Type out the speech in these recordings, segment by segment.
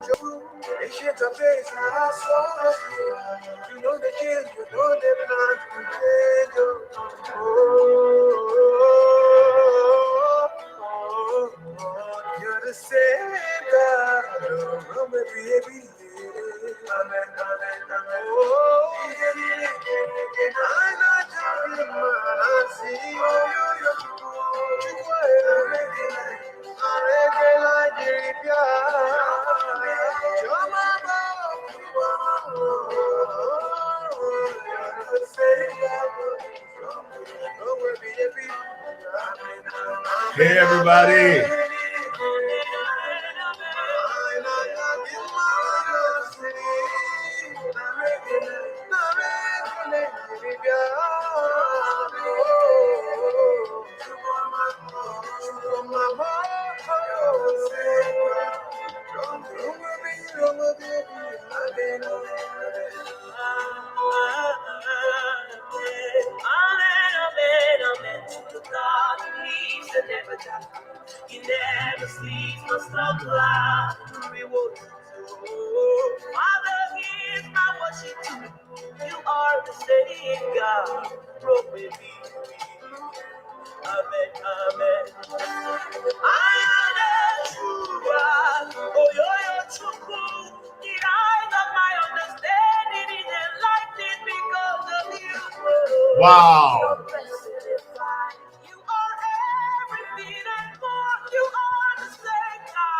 Ancient of days, I saw you. You know the kill, you know the plan to change you. You're the same God. Oh, baby. Amen, amen, amen. Oh, I'm not talking about see Hey everybody! He never sleeps, no slumber. Reward. Father, here's my worship to you. You are the steady God. Broke me. Amen, amen. I am the true God. Oh, you're true. The eyes of my understanding is enlightened because of you. Wow. You are everything and more. You are the same God.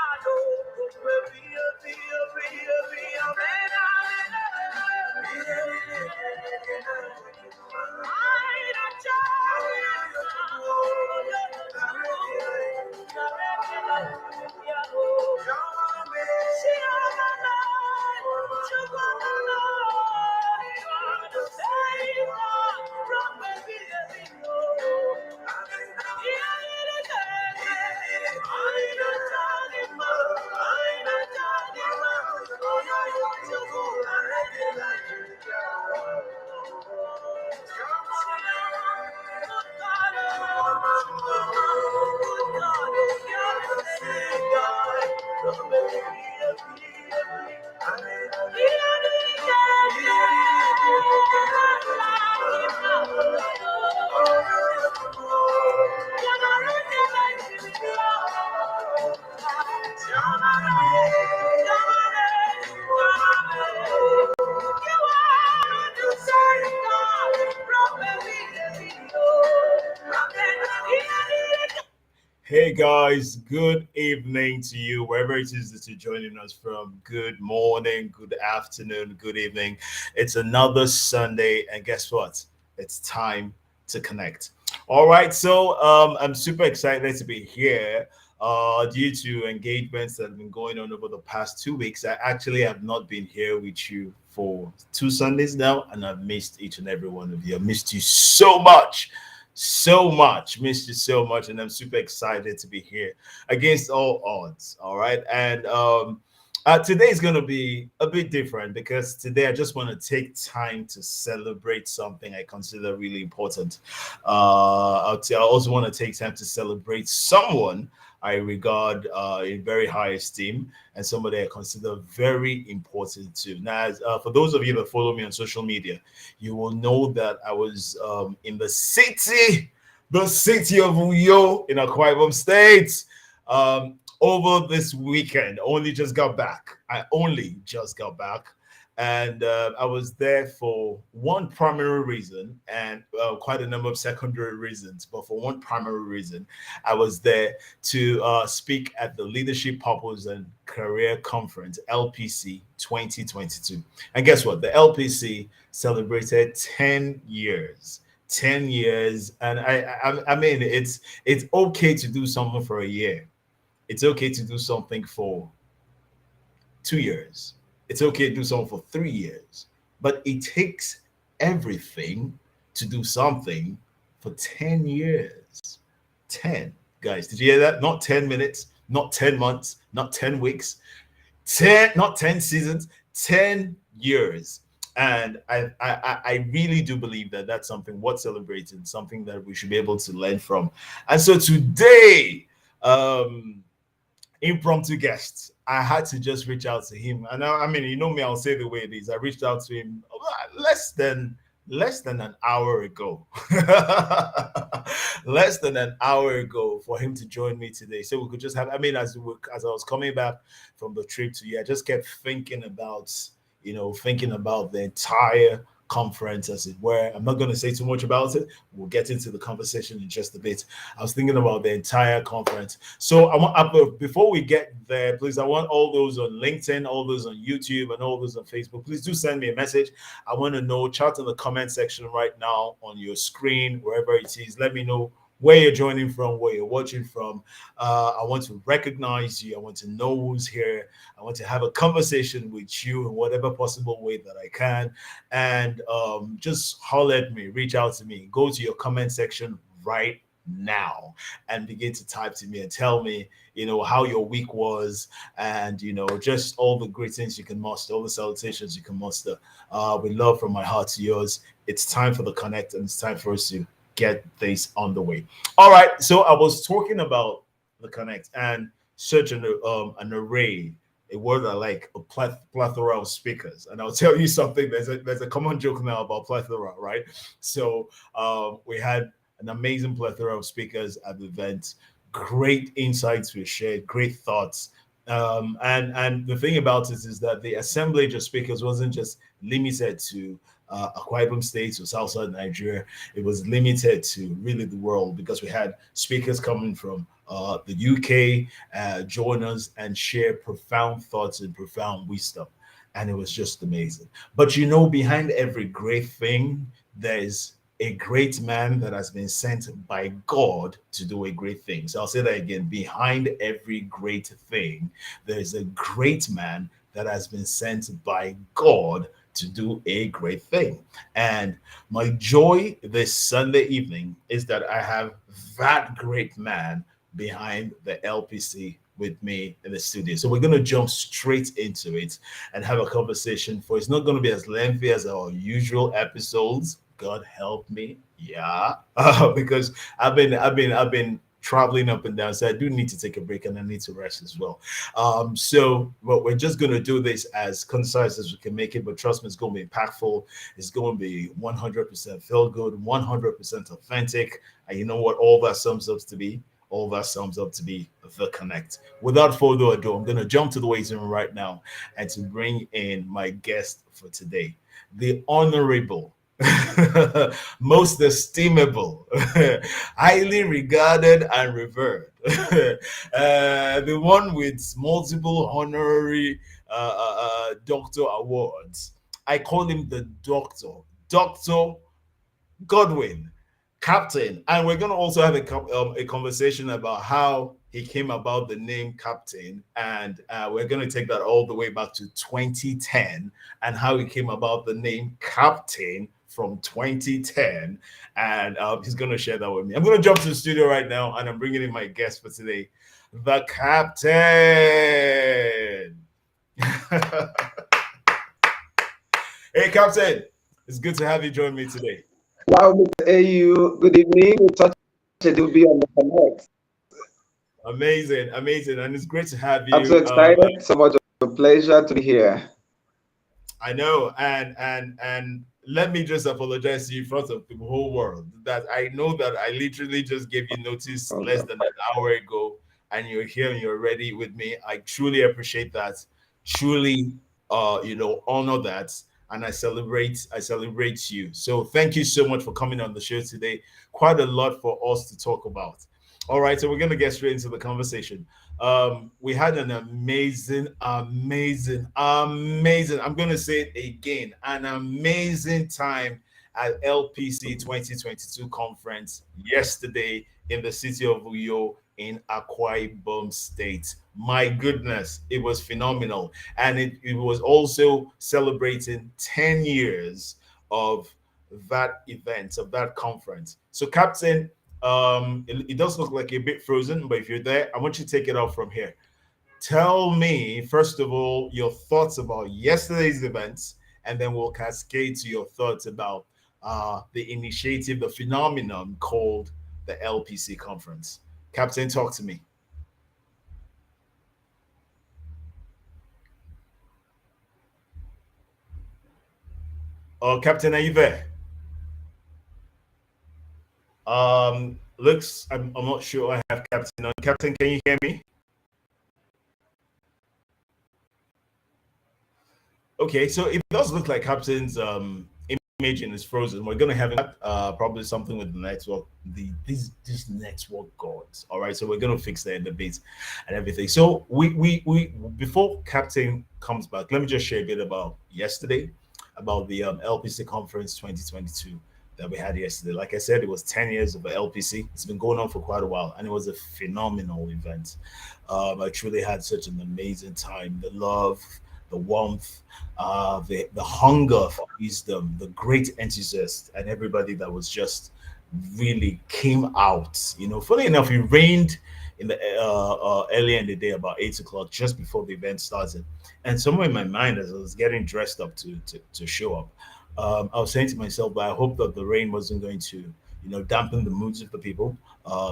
Hey guys, good evening to you, wherever it is that you're joining us from. Good morning, good afternoon, good evening. It's another Sunday, and guess what? It's time to connect. All right, so I'm super excited to be here. Due to engagements that have been going on over the past 2 weeks, I actually have not been here with you for 2 Sundays now, and I've missed each and every one of you. I missed you so much, missed you so much, and I'm super excited to be here against all odds. All right, and today is going to be a bit different because today I just want to take time to celebrate something I consider really important. I also want to take time to celebrate someone I regard in very high esteem and somebody I consider very important too. Now, for those of you that follow me on social media, you will know that I was in the city of Uyo in Akwa Ibom State. Over this weekend. Only just got back. I only just got back. And I was there for one primary reason and quite a number of secondary reasons. But for one primary reason, I was there to speak at the Leadership Purpose and Career Conference, LPC 2022. And guess what? The LPC celebrated 10 years. 10 years, and I mean it's okay to do something for a year. It's okay to do something for 2 years. It's okay to do something for 3 years. But it takes everything to do something for 10 years. 10. Guys, did you hear that? Not 10 minutes, not 10 months, not 10 weeks, 10, not 10 seasons, 10 years. And I really do believe that that's something worth celebrating, something that we should be able to learn from. And so today, impromptu guest. I had to just reach out to him, and I mean, you know me, I'll say the way it is. I reached out to him less than an hour ago, less than an hour ago for him to join me today, so we could just have. I mean, as I was coming back from the trip to you, I just kept thinking about thinking about the entire conference, as it were. I'm not going to say too much about it. We'll get into the conversation in just a bit. I was thinking about the entire conference. So before we get there, please, I want all those on LinkedIn, all those on YouTube, and all those on Facebook. Please do send me a message. I want to know. Chat in the comment section right now on your screen, wherever it is. Let me know where you're joining from, where you're watching from. I want to recognize you. I want to know who's here. I want to have a conversation with you in whatever possible way that I can. And just holler at me, reach out to me, go to your comment section right now and begin to type to me and tell me, how your week was, and, just all the greetings you can muster, all the salutations you can muster. With love from my heart to yours. It's time for the connect, and it's time for us to get this on the way. All right. So I was talking about the connect and such an array, a word I like, a plethora of speakers. And I'll tell you something. There's a common joke now about plethora, right? So we had an amazing plethora of speakers at the event. Great insights were shared, great thoughts. And the thing about it is that the assemblage of speakers wasn't just limited to Akwa Ibom State or Southside Nigeria. It was limited to really the world, because we had speakers coming from the UK join us and share profound thoughts and profound wisdom. And it was just amazing. But behind every great thing, there's a great man that has been sent by God to do a great thing. So I'll say that again. Behind every great thing, there's a great man that has been sent by God to do a great thing. And my joy this Sunday evening is that I have that great man behind the LPC with me in the studio. So we're going to jump straight into it and have a conversation. For it's not going to be as lengthy as our usual episodes. God help me, yeah, because I've been traveling up and down, so I do need to take a break and I need to rest as well. So but we're just going to do this as concise as we can make it, but trust me, it's going to be impactful. It's going to be 100% feel good, 100% authentic, and you know what all that sums up to be? All that sums up to be the connect. Without further ado, I'm going to jump to the waiting room right now and to bring in my guest for today, the honorable, most estimable, highly regarded and revered, the one with multiple honorary doctor awards. I call him the doctor, Dr. Godwin, Captain. And we're going to also have a conversation about how he came about the name Captain. And we're going to take that all the way back to 2010 and how he came about the name Captain from 2010. And he's going to share that with me. I'm going to jump to the studio right now, and I'm bringing in my guest for today, the Captain. Hey, Captain. It's good to have you join me today. Wow, Mr. AU, good evening. It's such a to be on the connect. Amazing, amazing. And it's great to have you. I'm so excited. So much of a pleasure to be here. I know. And let me just apologize to you in front of the whole world that I know that I literally just gave you notice less than an hour ago, and you're here and you're ready with me. I truly appreciate that. Truly honor that. And I celebrate you. So thank you so much for coming on the show today. Quite a lot for us to talk about. All right, so we're gonna get straight into the conversation. We had an amazing, amazing, amazing, I'm gonna say it again, an amazing time at LPC 2022 conference yesterday in the city of Uyo in Akwa Ibom State. My goodness, it was phenomenal. And it was also celebrating 10 years of that event, of that conference. So, Captain, it does look like you're a bit frozen, but if you're there, I want you to take it off from here. Tell me, first of all, your thoughts about yesterday's events, and then we'll cascade to your thoughts about the initiative, the phenomenon called the LPC conference. Captain, talk to me. Oh, Captain, are you there? Looks, I'm not sure I have Captain on. Captain, can you hear me? Okay, so it does look like Captain's imaging is frozen. We're gonna have probably something with the network, these network gods. All right, so we're gonna fix that in the bit and everything. So we before Captain comes back, let me just share a bit about yesterday, about the LPC conference 2022 that we had yesterday. Like I said, it was 10 years of LPC. It's been going on for quite a while, and it was a phenomenal event. I truly had such an amazing time. The love, the warmth, the hunger for wisdom, the great enthusiast, and everybody that was just really came out. You know, funny enough, it rained in the earlier in the day, about 8 o'clock, just before the event started. And somewhere in my mind, as I was getting dressed up to show up, I was saying to myself, but I hope that the rain wasn't going to, dampen the moods of the people.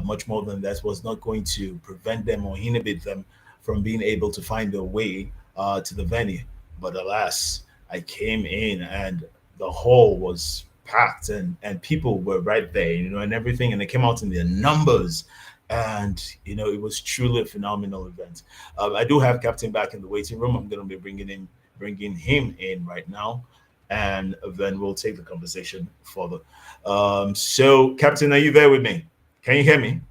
Much more than that, was not going to prevent them or inhibit them from being able to find their way to the venue. But alas, I came in and the hall was packed, and people were right there, and everything, and they came out in their numbers. And it was truly a phenomenal event. I do have Captain back in the waiting room. I'm going to be bringing him in right now, and then we'll take the conversation further. So, Captain, are you there with me? Can you hear me?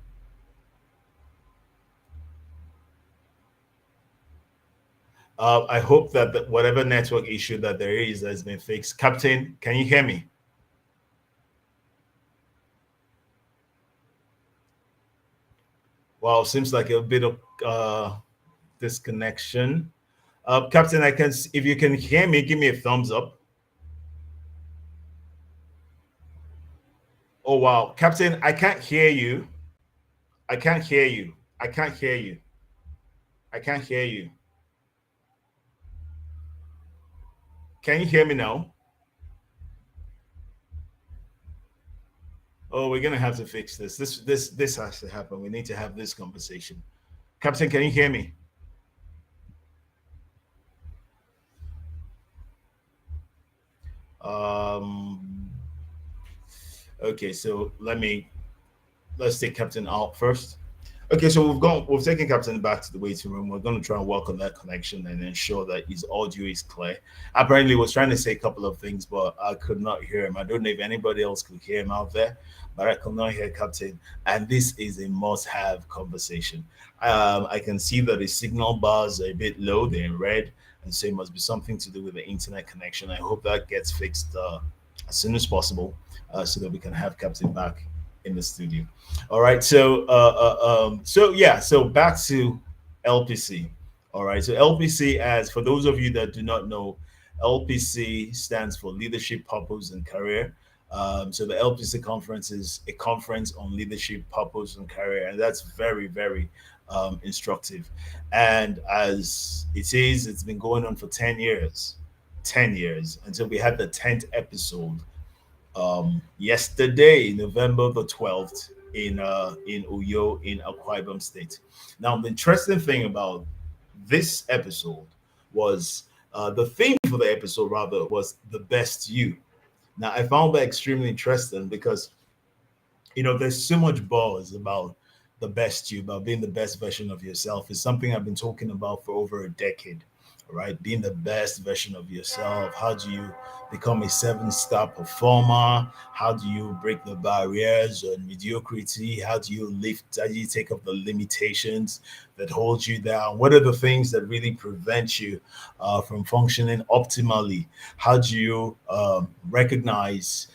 I hope that whatever network issue that there is has been fixed. Captain, can you hear me? Well, seems like a bit of disconnection. Captain, if you can hear me, give me a thumbs up. Oh wow, Captain, I can't hear you. I can't hear you. I can't hear you. I can't hear you. Can you hear me now? Oh, we're gonna have to fix this. This has to happen. We need to have this conversation. Captain, can you hear me? Um. Okay, so let's take Captain out first. Okay, so we've taken Captain back to the waiting room. We're going to try and work on that connection and ensure that his audio is clear. Apparently, he was trying to say a couple of things, but I could not hear him. I don't know if anybody else could hear him out there, but I could not hear Captain. And this is a must-have conversation. I can see that the signal bars are a bit low; they're in red, and so it must be something to do with the internet connection. I hope that gets fixed as soon as possible, so that we can have Captain back in the studio. All right. So yeah. So back to LPC. All right. So LPC, as for those of you that do not know, LPC stands for Leadership, Purpose, and Career. So the LPC conference is a conference on leadership, purpose, and career, and that's very, very instructive. And as it is, it's been going on for 10 years. 10 years until we had the 10th episode yesterday, November the 12th, in Uyo in Akwa Ibom State. Now, the interesting thing about this episode was the theme for the episode rather was the best you. Now, I found that extremely interesting because there's so much buzz about the best you, about being the best version of yourself. Is something I've been talking about for over a decade, right? Being the best version of yourself. How do you become a seven-star performer? How do you break the barriers and mediocrity? How do you lift? How do you take up the limitations that hold you down? What are the things that really prevent you from functioning optimally? How do you recognize,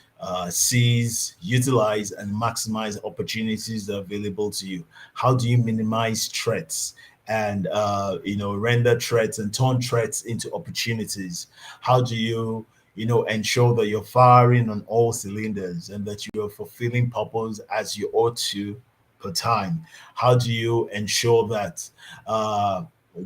seize, utilize, and maximize opportunities that are available to you? How do you minimize threats and render threats and turn threats into opportunities? How do you ensure that you're firing on all cylinders and that you are fulfilling purpose as you ought to per time? How do you ensure that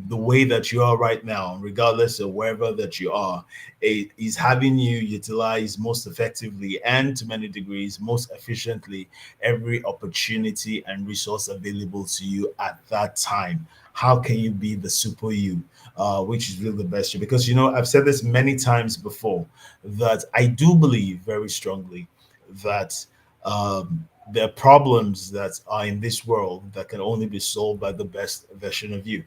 the way that you are right now, regardless of wherever that you are, is having you utilize most effectively and to many degrees most efficiently every opportunity and resource available to you at that time. How can you be the super you, which is really the best you? Because I've said this many times before that I do believe very strongly that there are problems that are in this world that can only be solved by the best version of you.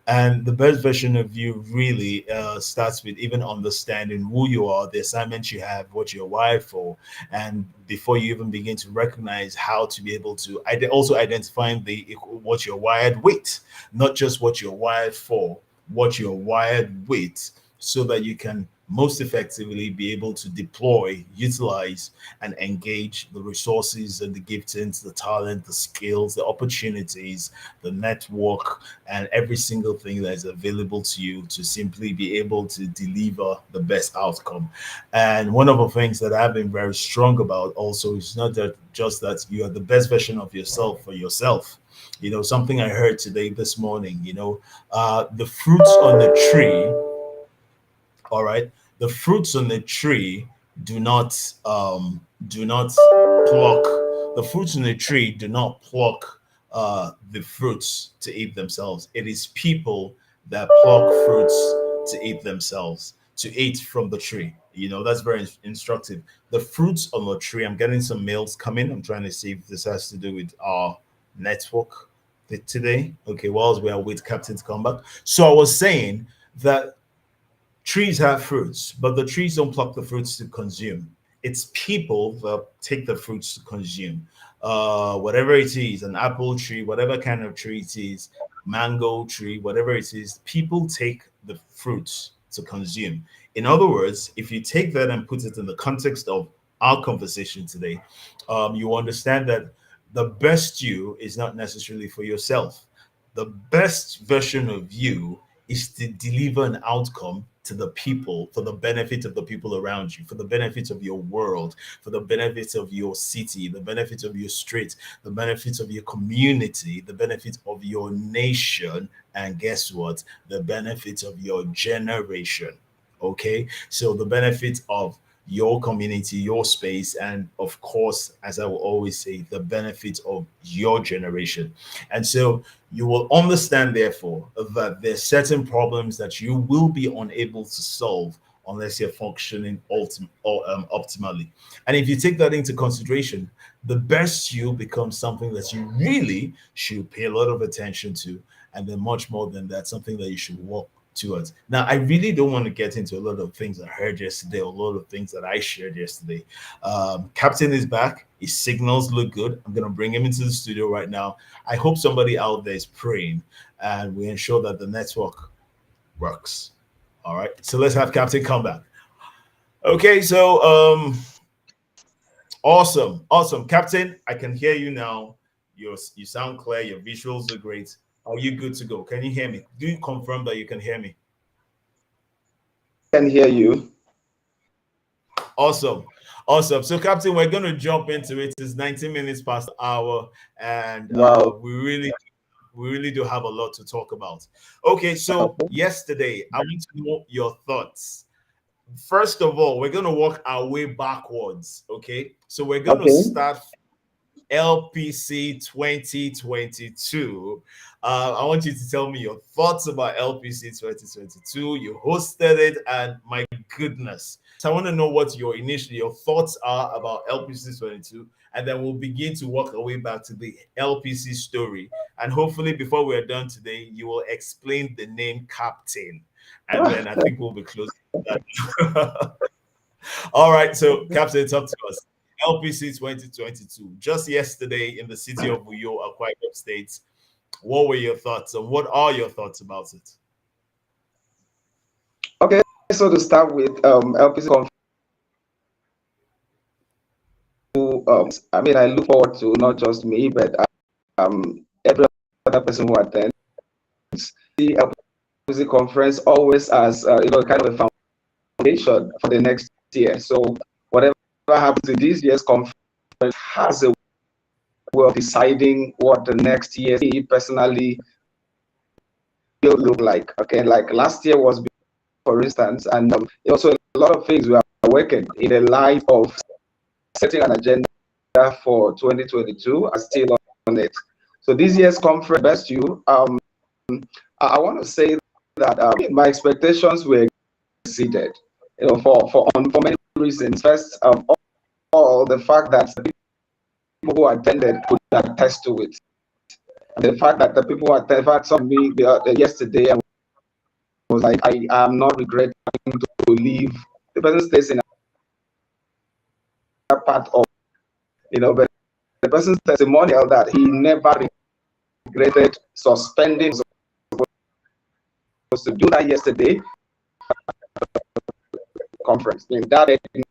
And the best version of you really starts with even understanding who you are, the assignments you have, what you're wired for, and before you even begin to recognize how to be able to also identifying what you're wired with, not just what you're wired for, what you're wired with, so that you can most effectively be able to deploy, utilize, and engage the resources and the giftings, the talent, the skills, the opportunities, the network, and every single thing that is available to you to simply be able to deliver the best outcome. And one of the things that I've been very strong about also is not that just that you are the best version of yourself for yourself. Something I heard today, this morning, the fruits on the tree, all right, the fruits on the tree do not pluck. The fruits on the tree do not pluck the fruits to eat themselves. It is people that pluck fruits to eat themselves, to eat from the tree. That's very instructive. The fruits on the tree. I'm getting some mails coming. I'm trying to see if this has to do with our network today. Okay, whilst we are with Captain to come back. So I was saying that trees have fruits, but the trees don't pluck the fruits to consume. It's people that take the fruits to consume. Whatever it is, an apple tree, whatever kind of tree it is, mango tree, whatever it is, people take the fruits to consume. In other words, if you take that and put it in the context of our conversation today, you understand that the best you is not necessarily for yourself. The best version of you is to deliver an outcome to the people for the benefit of the people around you, for the benefit of your world, for the benefit of your city, the benefit of your street, the benefit of your community, the benefit of your nation, and guess what? The benefit of your generation. Okay, so the benefit of your community, your space, and of course, as I will always say, the benefit of your generation. And so you will understand, therefore, that there's certain problems that you will be unable to solve unless you're functioning optimally. And if you take that into consideration, the best you becomes something that you really should pay a lot of attention to, and then much more than that, something that you should work towards. Now, I really don't want to get into a lot of things I heard yesterday, a lot of things that I shared yesterday. Captain is back. His signals look good. I'm going to bring him into the studio right now. I hope somebody out there is praying and we ensure that the network works. All right. So let's have Captain come back. Okay. So, awesome. Captain, I can hear you now. You sound clear. Your visuals are great. Are you good to go? Can you hear me? Do you confirm that you can hear me? Can hear you. Awesome. So, Captain, we're going to jump into it. It's 19 minutes past the hour, and Wow. we really do have a lot to talk about. Okay, so yesterday, I want to know your thoughts. First of all, we're going to work our way backwards. Okay, so we're going to start LPC 2022. I want you to tell me your thoughts about LPC 2022. You hosted it, and my goodness. So I want to know what your thoughts are about LPC 22, and then we'll begin to work our way back to the LPC story. And hopefully, before we're done today, you will explain the name Captain, and then I think we'll be close to that. All right, so Captain, talk to us. LPC 2022, just yesterday in the city of Uyo, Akwa Ibom State. What were your thoughts, and what are your thoughts about it? Okay, so to start with, LPC conference. I mean, I look forward to not just me, but every other person who attends the LPC conference always as kind of a foundation for the next year. So whatever happens in this year's conference has a way of deciding what the next year. Personally, look like? Okay, like last year was, for instance, and also a lot of things we are working in the light of setting an agenda for 2022 are still on it. So this year's conference, Best You, I want to say that my expectations were exceeded, for many reasons. First, all the fact that the people who attended could attest to it. And the fact that the people who attended, in fact, some of me yesterday, and was like, I am not regretting to leave. The person stays in that part of, but the person's testimonial that he never regretted suspending, was to do that yesterday conference in that,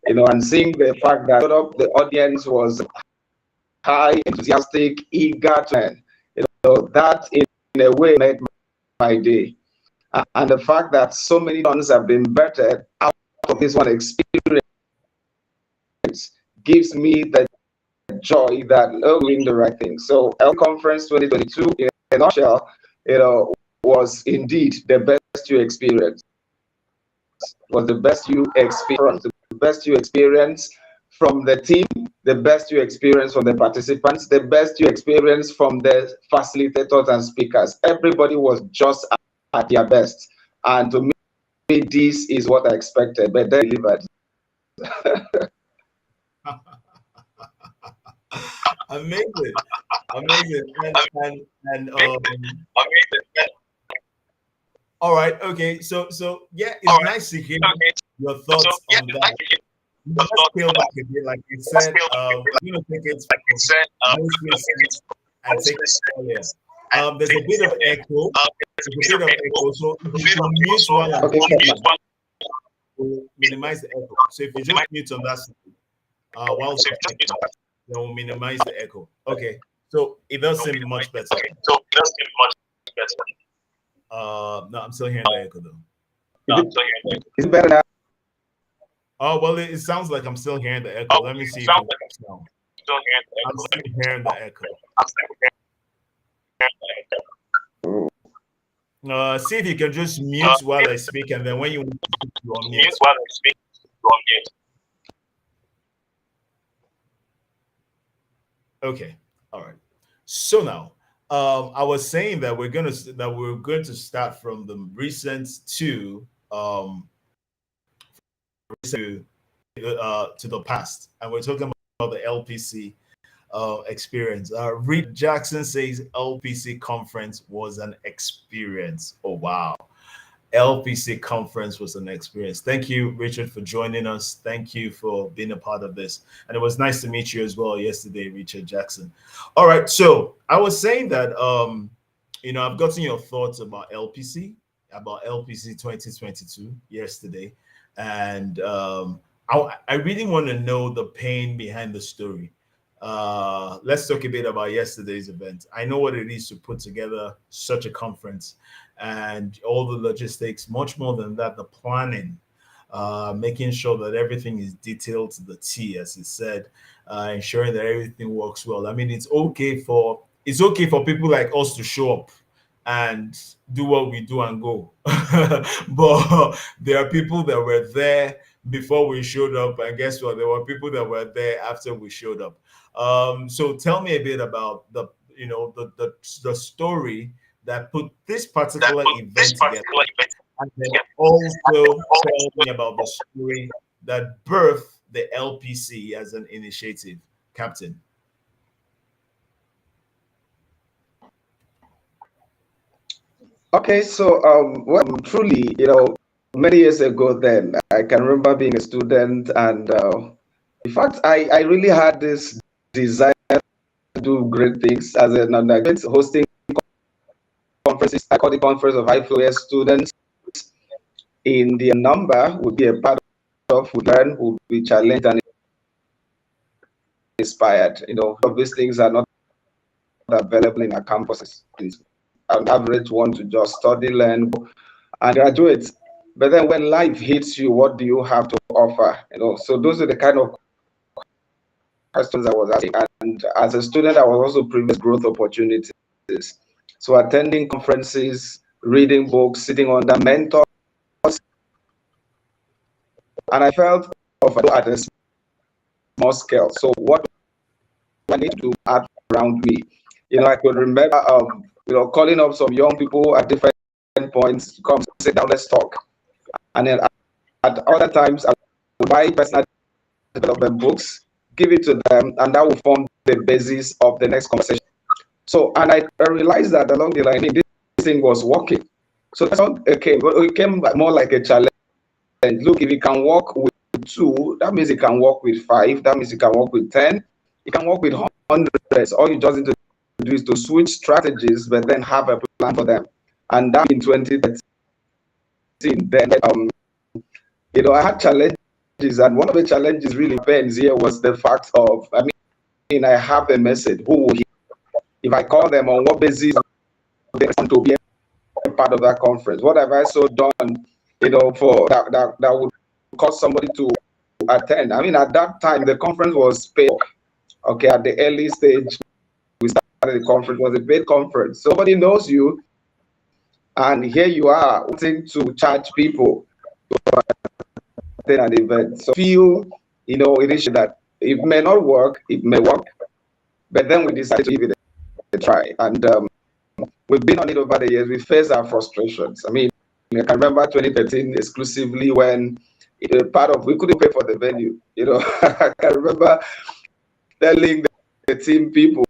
and seeing the fact that the audience was high, enthusiastic, eager to learn, that in a way made my day. And the fact that so many tons have been bettered out of this one experience gives me the joy that doing the right thing. So L Conference 2022, in a nutshell, was indeed the best you experience. Was the best you experience, the best you experience from the team, the best you experience from the participants, the best you experience from the facilitators and speakers. Everybody was just at their best. And to me, this is what I expected, but they delivered. Amazing, and all right, okay. So yeah, it's nice to hear your thoughts on that. Let's peel back a bit, like you said. We're gonna take it and take it earlier. There's a bit of echo. So if you can mute while I'm talking, we'll minimize the echo. So if you just mute on that while then we'll minimize the echo. Okay. So it does seem much better. No, I'm still hearing the echo though. Is it better now? Oh well, it sounds like I'm still hearing the echo. Let me see if it works now. I'm still hearing the echo. See if you can just mute while I speak, and then when you mute. Okay, all right. So now, I was saying that we're going to start from the recent to the past, and we're talking about the LPC experience. Reed Jackson says LPC conference was an experience. Oh wow. LPC conference was an experience. Thank you, Richard, for joining us. Thank you for being a part of this. And it was nice to meet you as well yesterday, Richard Jackson. All right. So I was saying that, I've gotten your thoughts about LPC 2022 yesterday. And I really want to know the pain behind the story. Let's talk a bit about yesterday's event. I know what it is to put together such a conference and all the logistics, much more than that, the planning, making sure that everything is detailed to the T, as he said, ensuring that everything works well. I mean, it's okay for people like us to show up and do what we do and go. But there are people that were there before we showed up, and guess what? There were people that were there after we showed up. So tell me a bit about the story that put this particular event together, and then also tell me about the story that birthed the LPC as an initiative, Captain. Okay, so truly, many years ago, then I can remember being a student, and in fact, I really had this desire to do great things as an undergraduate, hosting conferences. I call the Conference of High Fluence Students. In the number would be a part of, would learn, would be challenged and inspired. Of these things are not available in our campuses. An average one to just study, learn, and graduate. But then when life hits you, what do you have to offer? So those are the kind of questions I was asking. And as a student, I was also privileged growth opportunities. So attending conferences, reading books, sitting under mentors, and I felt of at a small scale. So what do I need to do around me? I could remember, calling up some young people at different points to come sit down, let's talk. And then at other times, I would buy personal development books, give it to them, and that will form the basis of the next conversation. So, and I realized that along the line, this thing was working. So that's how it came. But it came more like a challenge. Look, if you can work with 2, that means you can work with 5. That means you can work with 10. You can work with hundreds. All you just need to do is to switch strategies, but then have a plan for them. And that in 2013, then I had challenges, and one of the challenges really depends here was the fact of, I have a message. Who will hear? If I call them, on what basis they want to be a part of that conference? What have I so done, for that would cause somebody to attend? At that time, the conference was paid. Okay, at the early stage, we started the conference, it was a paid conference. Somebody knows you, and here you are wanting to charge people to attend an event. So feel, it is that it may not work, it may work, but then we decided to give it a try. And we've been on it over the years. We face our frustrations. I can remember 2013 exclusively when we couldn't pay for the venue. I can remember telling the team people,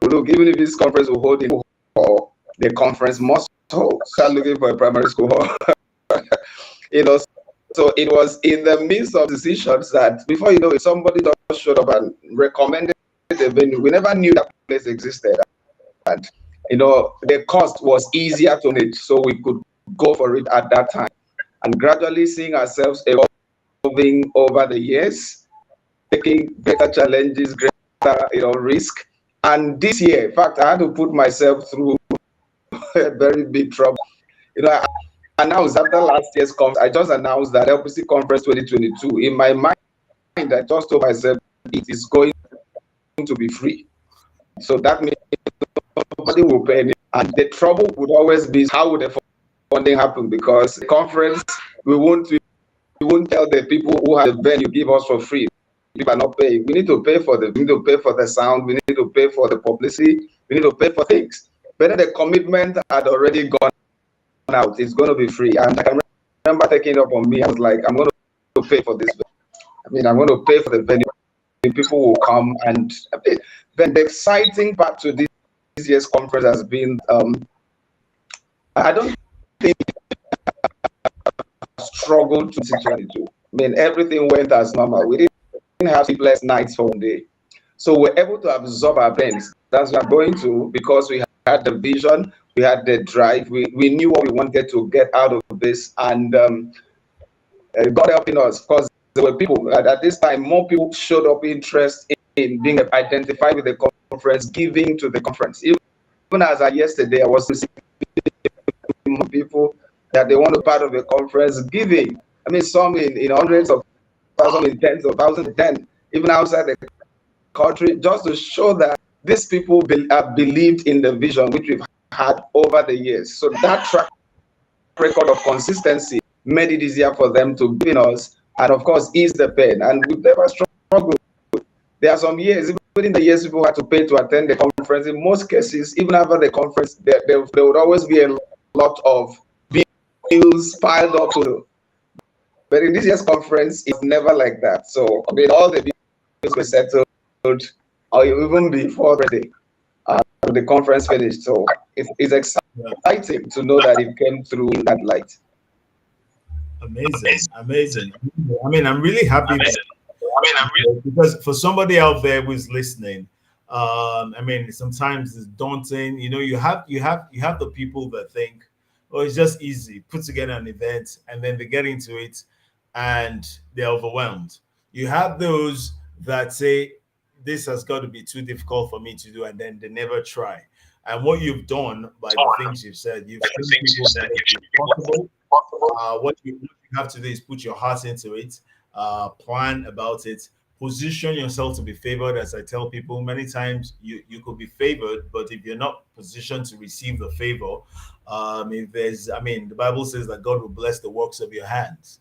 look, even if this conference will hold in hall, the conference must hold. Start looking for a primary school hall. So it was in the midst of decisions that before you know it, somebody just showed up and recommended the venue. We never knew that place existed. And the cost was easier to manage, so we could go for it at that time. And gradually seeing ourselves evolving over the years, taking better challenges, greater risk. And this year, in fact, I had to put myself through a very big trouble. I announced after last year's conference, I just announced that LPC Conference 2022. In my mind, I just told myself it is going to be free. So that means nobody will pay anything. And the trouble would always be, how would the funding happen? Because the conference, we won't tell the people who have the venue give us for free. People are not paying. We need to pay for we need to pay for the sound. We need to pay for the publicity. We need to pay for things. But the commitment had already gone out. It's going to be free. And I can remember taking it up on me. I was like, I'm going to pay for this. I'm going to pay for the venue. People will come. And then the exciting part to this year's conference has been, I don't think I struggled to 2022. Everything went as normal. We didn't have sleepless nights for one day. So we're able to absorb our pains. That's what we're going to, because we had the vision, we had the drive, we knew what we wanted to get out of this, and God helping us, because there were people at this time, more people showed up interest in being identified with the conference, giving to the conference. Even as yesterday, I was receiving people that they want to be part of the conference, giving. Some in hundreds of thousands, in tens of thousands, then even outside the country, just to show that these people have believed in the vision which we've had over the years. So that track record of consistency made it easier for them to believe in us, and of course ease the pain. And we've never struggled. There are some years, even in the years people had to pay to attend the conference. In most cases, even after the conference, there would always be a lot of bills piled up. But in this year's conference, it's never like that. So all the bills were settled, or even before the conference finished. So it's exciting to know that it came through in that light. Amazing. I'm really happy. Because for somebody out there who's listening, sometimes it's daunting. You have the people that think, oh, it's just easy, put together an event, and then they get into it and they're overwhelmed. You have those that say, this has got to be too difficult for me to do, and then they never try. And what you've done by the things you've said, you've seen people that it's possible. What you have to do is put your heart into it, plan about it, position yourself to be favored. As I tell people many times, you could be favored, but if you're not positioned to receive the favor, if there's, I mean, the Bible says that God will bless the works of your hands.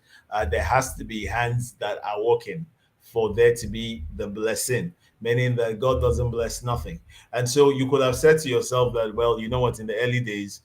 There has to be hands that are working for there to be the blessing, meaning that God doesn't bless nothing. And so you could have said to yourself that, well, you know what, in the early days,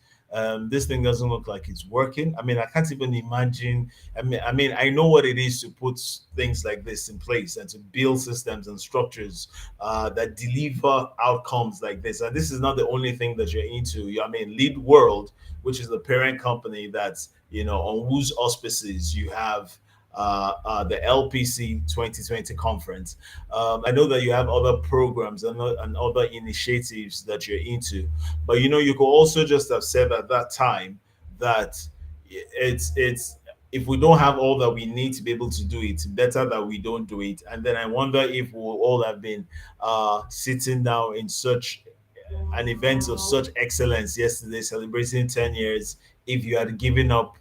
this thing doesn't look like it's working. I mean, I can't even imagine. I know what it is to put things like this in place and to build systems and structures that deliver outcomes like this. And this is not the only thing that you're into. Lead World, which is the parent company that's, on whose auspices you have the LPC 2020 conference. I know that you have other programs and other initiatives that you're into, but you could also just have said at that time that it's if we don't have all that we need to be able to do it, better that we don't do it. And then I wonder if we'll all have been sitting down in such an event of such excellence yesterday, celebrating 10 years, if you had given up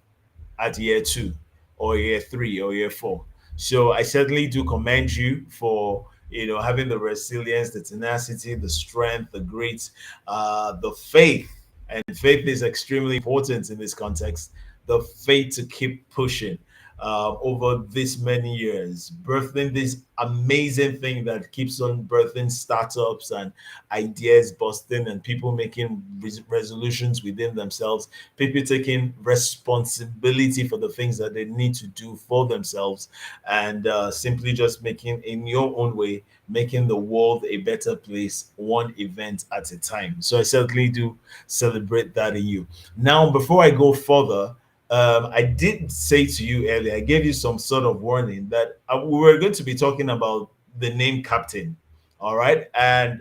at year 2 or year 3 or year 4. So I certainly do commend you for having the resilience, the tenacity, the strength, the grit, the faith. And faith is extremely important in this context. The faith to keep pushing over this many years, birthing this amazing thing that keeps on birthing startups and ideas busting and people making resolutions within themselves, people taking responsibility for the things that they need to do for themselves, and simply just making, in your own way, making the world a better place, one event at a time. So I certainly do celebrate that in you. Now, before I go further, I did say to you earlier, I gave you some sort of warning that we were going to be talking about the name Captain. All right. And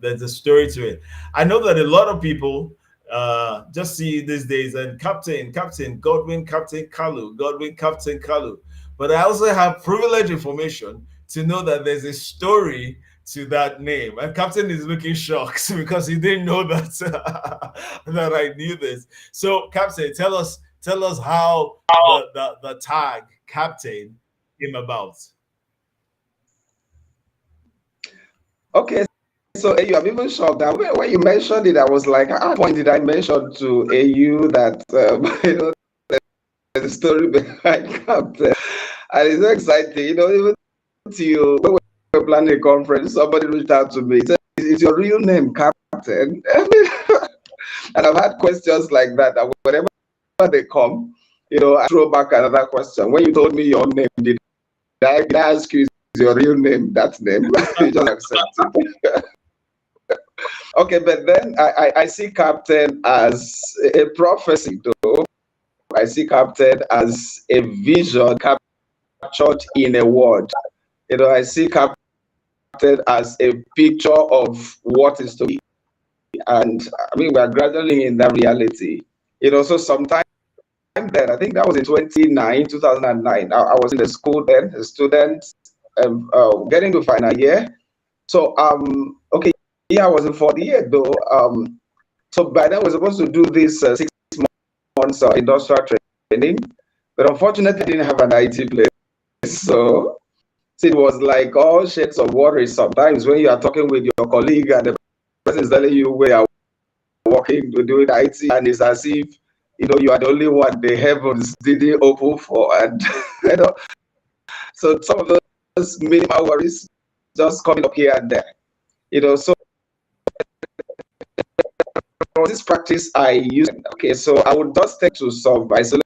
there's a story to it. I know that a lot of people just see these days and Captain, Godwin, Captain Kalu, Godwin, Captain Kalu. But I also have privileged information to know that there's a story to that name. And Captain is looking shocked because he didn't know that that I knew this. So, Captain, tell us how the tag Captain came about. Okay, so AU, I'm even shocked that when you mentioned it, I was like, at what point did I mention to AU that there's a story behind Captain? And it's so exciting, even to you, when we were planning a conference, somebody reached out to me, said, "Is your real name Captain?" And I've had questions like that, and whenever they come, I throw back another question. When you told me your name, did I ask you, is your real name that name? You just accept it. Okay, but then I see Captain as a prophecy, though. I see Captain as a vision captured in a word. I see Captain as a picture of what is to be. And we are gradually in that reality. So sometimes then, I think that was in 2009. I was in the school then, a student, getting to final year. So, okay, yeah, I was in 4th year though. So by then, we're supposed to do this 6 months industrial training, but unfortunately, I didn't have an IT place. So it was like all shades of worry sometimes when you are talking with your colleague and the person is telling you where you are working to do IT, and it's as if you are the only one the heavens didn't open for, and so some of those minimal worries just coming up here and there. So this practice I use. Okay, so I would just take to some isolated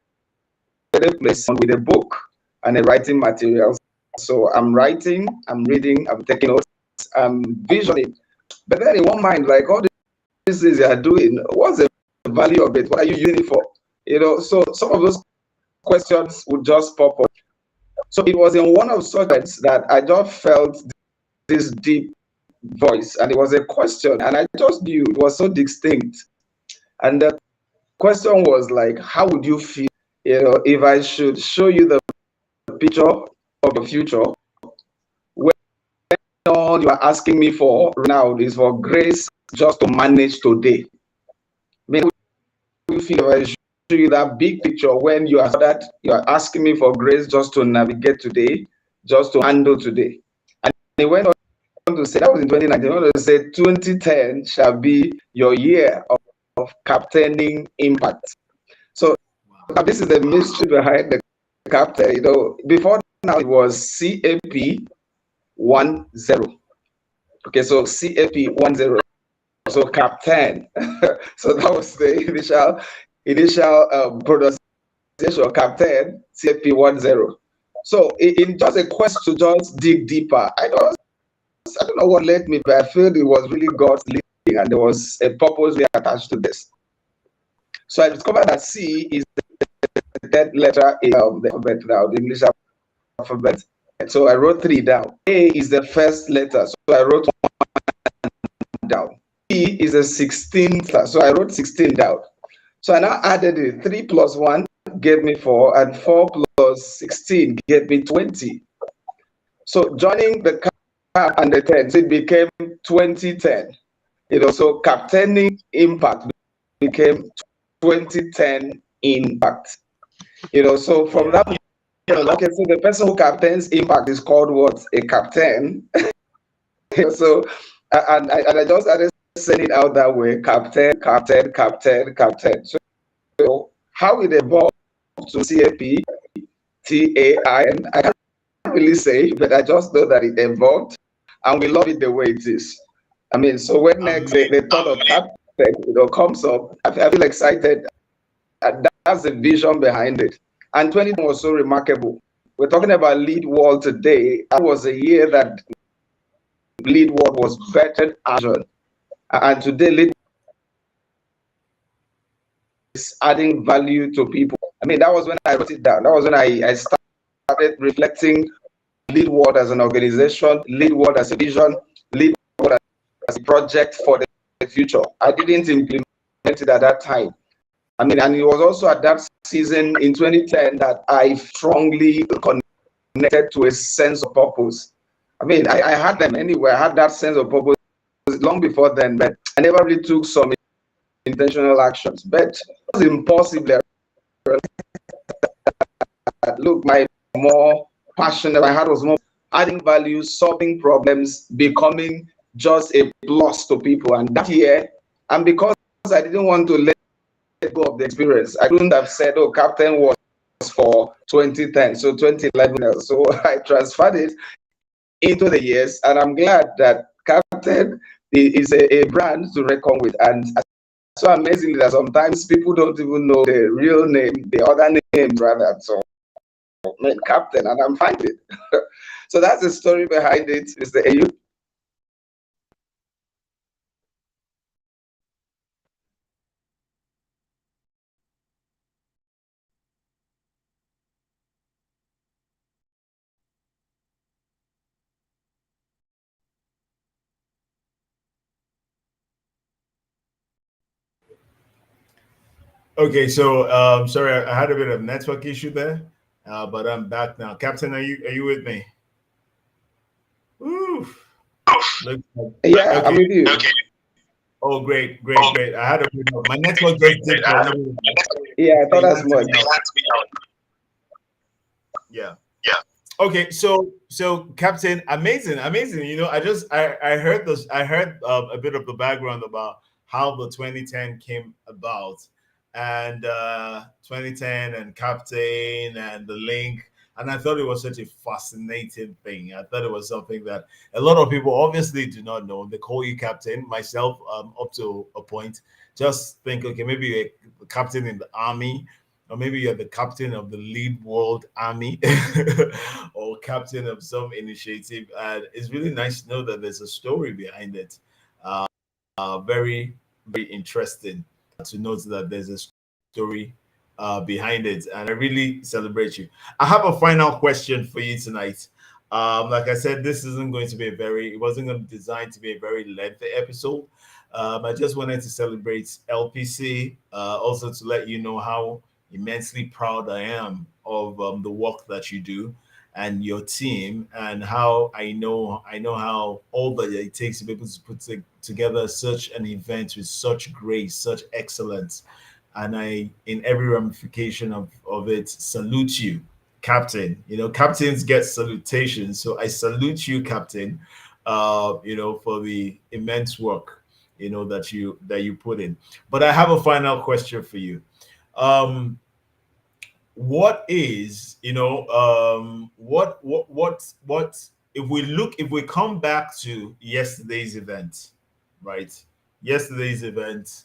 place with a book and a writing materials. So I'm writing, I'm reading, I'm taking notes, I'm visioning. But then in one mind, like all these things you are doing, what's the value of it? What are you using it for? So some of those questions would just pop up. So it was in one of such that I just felt this deep voice, and it was a question, and I just knew it was so distinct. And the question was like, how would you feel, if I should show you the picture of the future, when all you are asking me for now is for grace just to manage today? Maybe you feel if I show you that big picture when you are asking me for grace just to navigate today, just to handle today. And he went on to say, that was in 2019, he went on to say 2010 shall be your year of captaining impact. So now this is the mystery behind the captain. Before now it was CAP 10. Okay, so CAP 10. So captain. So that was the initial pronunciation, captain, CAP 10. So in just a quest to just dig deeper, I don't know what led me, but I feel it was really God's leading, and there was a purpose attached to this. So I discovered that C is the third letter in the alphabet now, the English alphabet. So I wrote 3 down. A is the first letter, so I wrote 1 down. B is the 16th, so I wrote 16 down. So I now added it. 3 plus 1 gave me 4, and 4 plus 16 gave me 20. So joining the cap and the 10, so it became 2010. So captaining impact became 2010 impact. So from that, okay, so the person who captains impact is called what? A captain. So and I just started saying it out that way: captain, captain, captain, captain. So how it evolved to CAP, TAIN, I can't really say, but I just know that it evolved, and we love it the way it is. I mean, so when next the thought of captain, comes up, I feel excited. And that's the vision behind it. And 2020 was so remarkable. We're talking about Lead World today. That was a year that Lead World was vetted action. And today, Lead is adding value to people. I mean, that was when I wrote it down. That was when I started reflecting Lead World as an organization, Lead World as a vision, Lead World as a project for the future. I didn't implement it at that time. I mean, and it was also at that season in 2010 that I strongly connected to a sense of purpose. I mean, I had them anyway. I had that sense of purpose long before then, but I never really took some intentional actions. But it was impossible. Look, my more passionate I had was more adding value, solving problems, becoming just a plus to people. And that year, and because I didn't want to let go of the experience, I couldn't have said, oh, captain was for 2010, so 2011. So I transferred it into the years, and I'm glad that captain is a brand to reckon with. And so amazingly that sometimes people don't even know the real name, the other names rather. So main captain, and I'm finding it. So that's the story behind it, Mr. Ayu. Okay, so sorry, I had a bit of network issue there, but I'm back now. Captain, are you with me? Ooh, looks like, Yeah, I'm okay. with you. Okay. Oh, great, great, great. I had a bit of my network just dipped for a little bit. Yeah, I thought as Relax much. me out. Yeah. Okay, so Captain, amazing, amazing. I heard this. I heard a bit of the background about how the 2010 came about, and 2010 and Captain and the link. And I thought it was such a fascinating thing. I thought it was something that a lot of people obviously do not know. They call you Captain. Myself, up to a point, just think, okay, maybe you're a captain in the army, or maybe you're the captain of the Lead World Army, or captain of some initiative. And it's really nice to know that there's a story behind it. Very, very interesting to note that there's a story behind it. And I really celebrate you. I have a final question for you tonight. Like I said, this isn't going to be it wasn't going to be designed to be a very lengthy episode. I just wanted to celebrate LPC, also to let you know how immensely proud I am of the work that you do and your team, and how I know how all that it takes to be able to put together such an event with such grace, such excellence. And I, in every ramification of it, salute you, captain. Captains get salutations, so I salute you, captain. For the immense work that you put in. But I have a final question for you. Um, what is what if we come back to yesterday's event, right? Yesterday's event,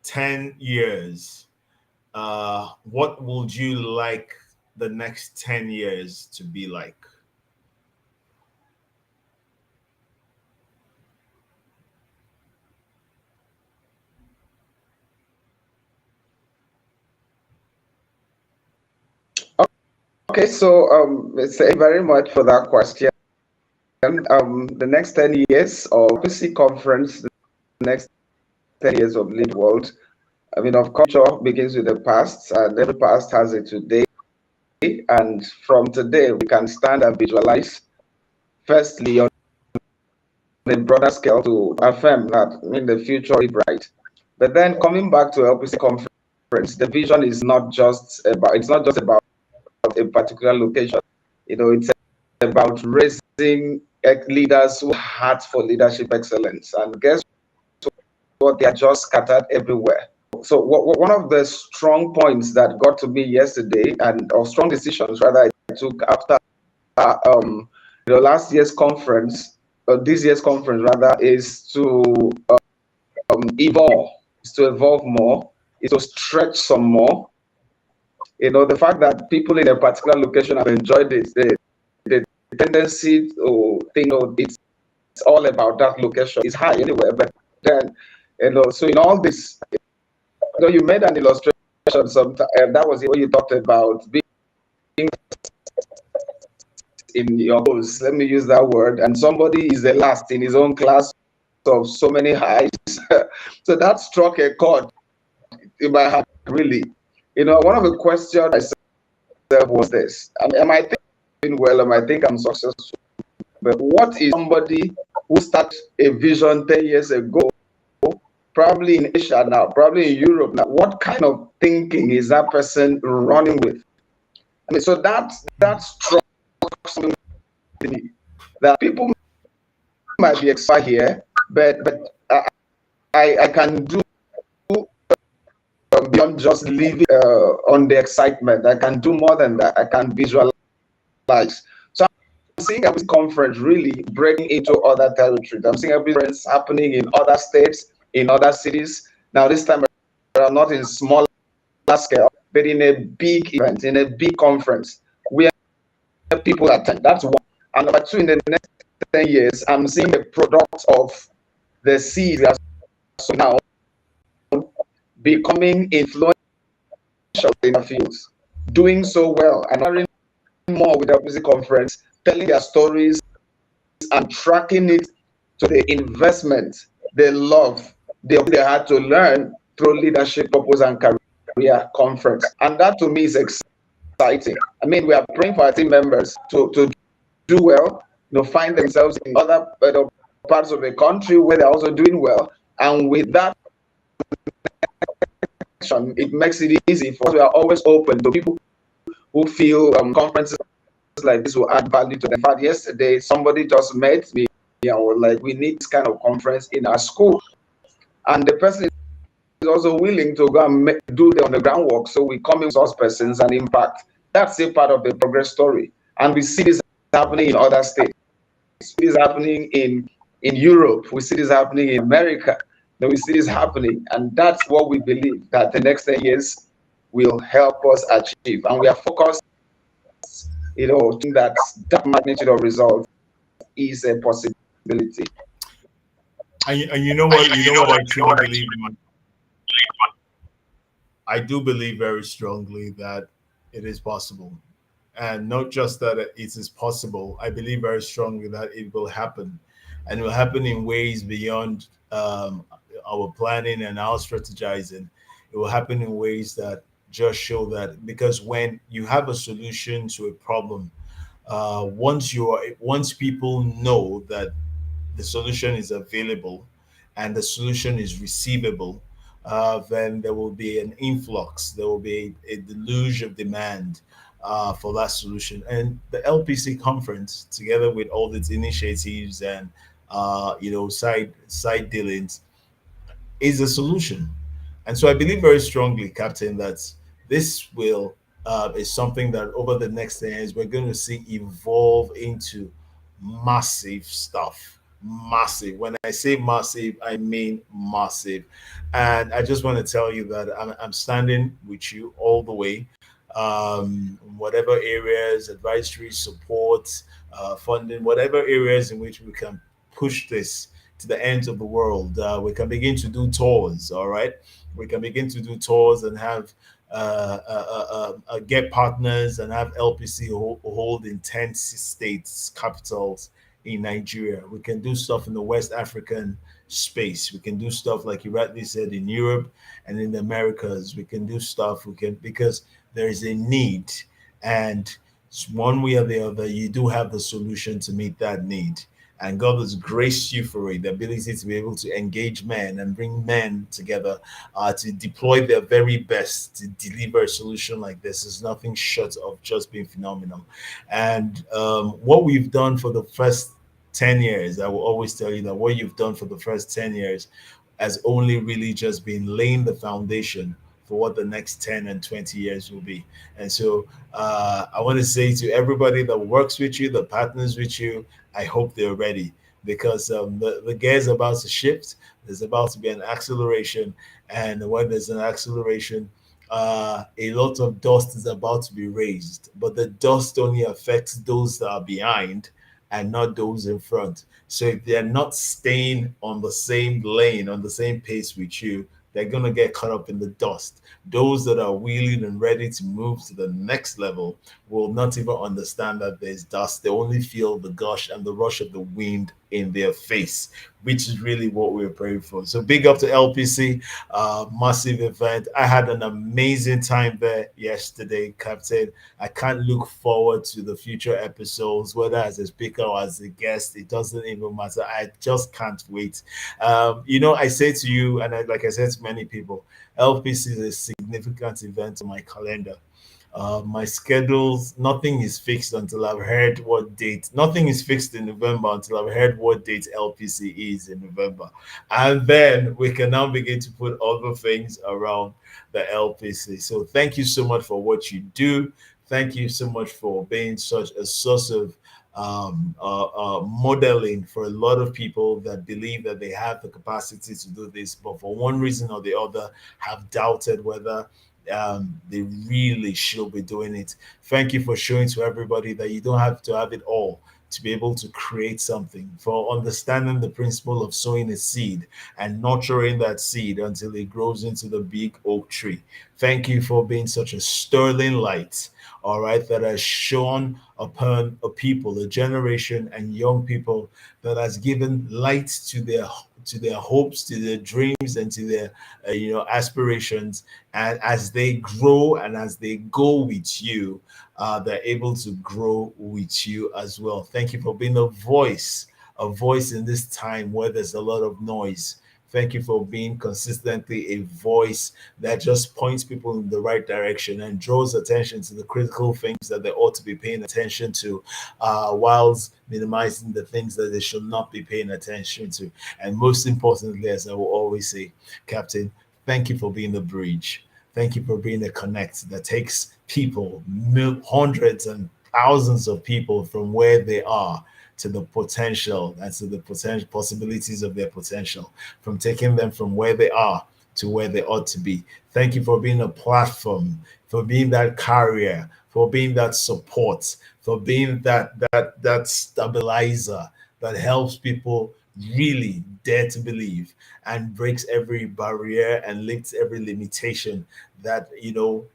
10 years. What would you like the next 10 years to be like? Okay, so thank you very much for that question. The next 10 years of PC conference, the next 10 years of Lead World. I mean, of culture begins with the past, and every past has a today. And from today, we can stand and visualize, firstly, on a broader scale to affirm that the future is bright. But then coming back to LPC conference, the vision is it's not just about a particular location. It's about raising leaders who heart for leadership excellence. And guess what? They are just scattered everywhere. So one of the strong points that got to me yesterday, or strong decisions rather, I took after last year's conference, this year's conference rather, is to evolve, is to evolve more, is to stretch some more. The fact that people in a particular location have enjoyed it, the tendency to think it's all about that location is high anywhere. But then, so in all this, you made an illustration sometime, and that was what you talked about being in your goals. Let me use that word. And somebody is the last in his own class of so many highs. So that struck a chord in my heart, really. One of the questions I said was this: am I thinking well? Am I think I'm successful? But what is somebody who started a vision 10 years ago, probably in Asia now, probably in Europe now? What kind of thinking is that person running with? So that struck something that people might be excited here, but I can do beyond just living on the excitement. I can do more than that. I can visualize. So I'm seeing every conference really breaking into other territories. I'm seeing every conference happening in other states, in other cities. Now this time around, not in smaller scale, but in a big event, in a big conference where people attend. That's one. And number two, in the next 10 years, I'm seeing a product of the seeds that so now becoming influential in the fields, doing so well, and learning more with the music conference, telling their stories and tracking it to the investment, the love they had to learn through leadership, purpose, and career conference. And that to me is exciting. We are praying for our team members to do well, find themselves in other parts of the country where they're also doing well. And with that, it makes it easy for us. We are always open to people who feel conferences like this will add value to them. In fact, yesterday, somebody just met me and was like, we need this kind of conference in our school. And the person is also willing to go and do the underground work. So we come in source persons and impact. That's a part of the progress story. And we see this happening in other states. We see this happening in Europe. We see this happening in America. Then we see this happening. And that's what we believe that the next 10 years will help us achieve. And we are focused, that magnitude of result is a possibility. And you know what? I truly believe. I do believe very strongly that it is possible, and not just that it is possible. I believe very strongly that it will happen, and it will happen in ways beyond our planning and our strategizing. It will happen in ways that just show that, because when you have a solution to a problem, once people know that the solution is available and the solution is receivable, then there will be an influx, there will be a deluge of demand for that solution. And the LPC conference, together with all its initiatives and side dealings, is a solution. And so I believe very strongly, Captain, that this will is something that over the next 10 years we're going to see evolve into massive stuff. Massive. When I say massive, I mean massive. And I just want to tell you that I'm standing with you all the way. Whatever areas, advisory support, funding, whatever areas in which we can push this to the ends of the world. We can begin to do tours, all right? We can begin to do tours and have get partners and have LPC hold in 10 states, capitals in Nigeria. We can do stuff in the West African space. We can do stuff like you rightly said in Europe and in the Americas. We can do stuff. We can because there is a need, and one way or the other, you do have the solution to meet that need. And God has graced you for it, the ability to be able to engage men and bring men together to deploy their very best to deliver a solution like this is nothing short of just being phenomenal. And what we've done for the first 10 years, I will always tell you that what you've done for the first 10 years has only really just been laying the foundation for what the next 10 and 20 years will be. And so I want to say to everybody that works with you, that partners with you, I hope they're ready because the gear is about to shift. There's about to be an acceleration. And when there's an acceleration, a lot of dust is about to be raised. But the dust only affects those that are behind and not those in front. So if they're not staying on the same lane, on the same pace with you, they're going to get caught up in the dust. Those that are willing and ready to move to the next level will not even understand that there's dust. They only feel the gush and the rush of the wind in their face, which is really what we're praying for. So big up to LPC, massive event. I had an amazing time there yesterday, Captain. I can't look forward to the future episodes, whether as a speaker or as a guest. It doesn't even matter. I just can't wait. I say to you, and like I said to many people, LPC is a significant event on my calendar. My schedules, nothing is fixed until I've heard what date. Nothing is fixed in November until I've heard what date LPC is in November. And then we can now begin to put other things around the LPC. So thank you so much for what you do. Thank you so much for being such a source of modeling for a lot of people that believe that they have the capacity to do this, but for one reason or the other have doubted whether they really should be doing it. Thank you for showing to everybody that you don't have to have it all to be able to create something, for understanding the principle of sowing a seed and nurturing that seed until it grows into the big oak tree. Thank you for being such a sterling light, all right, that has shone upon a people, a generation and young people, that has given light to their hopes, to their dreams, and to their aspirations. And as they grow and as they go with you, they're able to grow with you as well. Thank you for being a voice in this time where there's a lot of noise. Thank you for being consistently a voice that just points people in the right direction and draws attention to the critical things that they ought to be paying attention to, whilst minimizing the things that they should not be paying attention to. And most importantly, as I will always say, Captain, thank you for being the bridge. Thank you for being a connect that takes people, hundreds and thousands of people from where they are to the potential and to the potential possibilities of their potential, from taking them from where they are to where they ought to be. Thank you for being a platform, for being that carrier, for being that support, for being that stabilizer that helps people really dare to believe and breaks every barrier and lifts every limitation that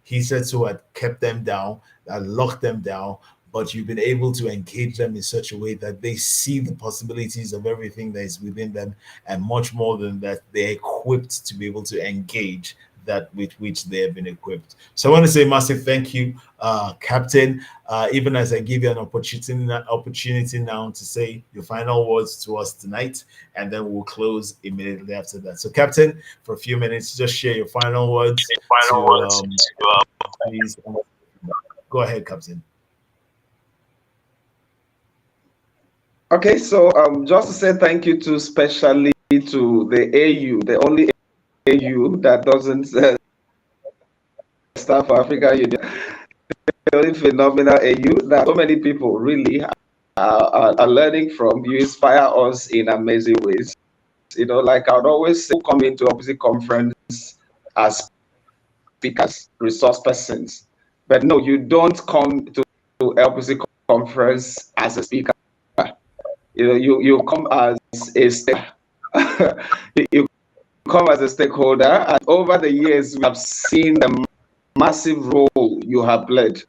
he said so had kept them down, that locked them down, but you've been able to engage them in such a way that they see the possibilities of everything that is within them, and much more than that, they're equipped to be able to engage that with which they have been equipped. So I want to say massive thank you, Captain. Even as I give you an opportunity now to say your final words to us tonight, and then we'll close immediately after that. So, Captain, for a few minutes, just share your final words to please. Go ahead, Captain. Okay, so just to say thank you to especially to the AU, the only AU that doesn't stand for African Union, the only phenomenal AU that so many people really are learning from. You inspire us in amazing ways. You know, like I would always say, come into opposite conference as speakers, resource persons. But no, you don't come to LPC conference as a speaker. You know, you come as a you come as a stakeholder, and over the years we have seen the massive role you have played.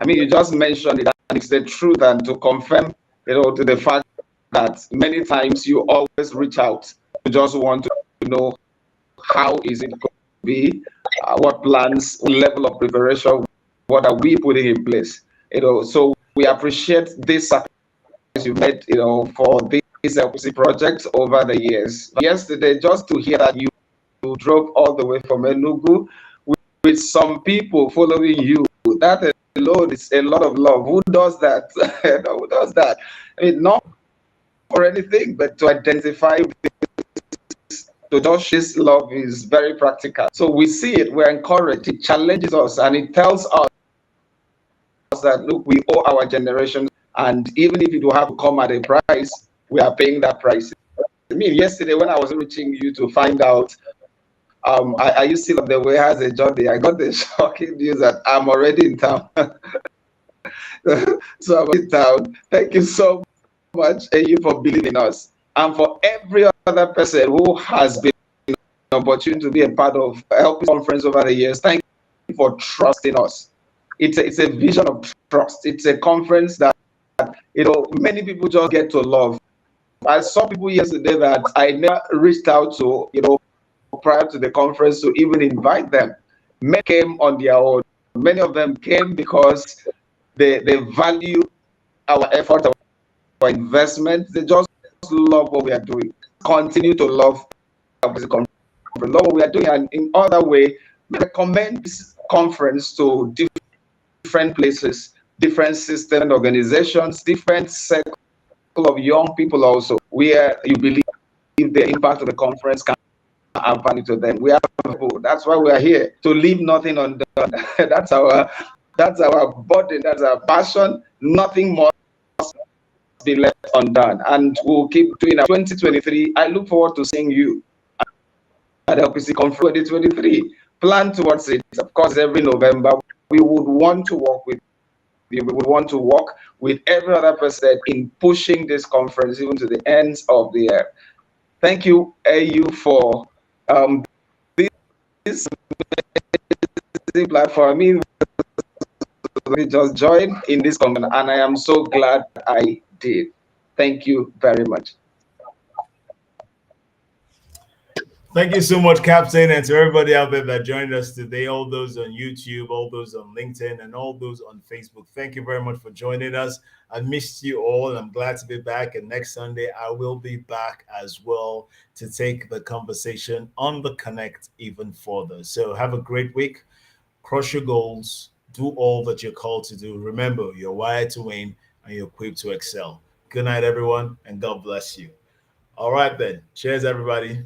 I mean, you just mentioned it, and it's the truth, and to confirm, you know, to the fact that many times you always reach out. You just want to know how is it going to be, what plans, what level of preparation, what are we putting in place. You know, so we appreciate this sacrifice you made, you know, for this LPC project over the years. Yesterday, just to hear that you drove all the way from Enugu with some people following you, that alone is a lot of love. Who does that? Who does that? I mean, not for anything, but to identify to just this love is very practical. So we see it, we're encouraged, it challenges us, and it tells us that look, we owe our generation, and even if it will have to come at a price, we are paying that price. I mean, yesterday when I was reaching you to find out, are you still on the way as a journey? I got the shocking news that I'm already in town. So I'm in town. Thank you so much, AU, for believing in us, and for every other person who has been an opportunity to be a part of helping conference over the years. Thank you for trusting us. It's a vision of trust. It's a conference that, you know, many people just get to love. I saw people yesterday that I never reached out to, you know, prior to the conference to even invite them. Many came on their own. Many of them came because they value our effort, our investment. They just love what we are doing. Continue to love the conference, love what we are doing, and in other way, recommend this conference to different places, different system and organizations, different circle of young people also, where you believe the impact of the conference can add value to them. We are people. That's why we are here, to leave nothing undone. that's our burden, that's our passion. Nothing more be left undone, and we'll keep doing it. 2023, I look forward to seeing you at LPC Conference 2023. Plan towards it. Of course, every November, we would want to work with you. We would want to work with every other person in pushing this conference even to the ends of the earth. Thank you, AU, for this platform. I mean, we just joined in this conference, and I am so glad I did. Thank you very much. Thank you so much, Captain, and to everybody out there that joined us today, all those on YouTube, all those on LinkedIn, and all those on Facebook. Thank you very much for joining us. I missed you all. I'm glad to be back. And next Sunday, I will be back as well to take the conversation on the Connect even further. So have a great week. Crush your goals. Do all that you're called to do. Remember, you're wired to win and you're equipped to excel. Good night, everyone, and God bless you. All right, then. Cheers, everybody.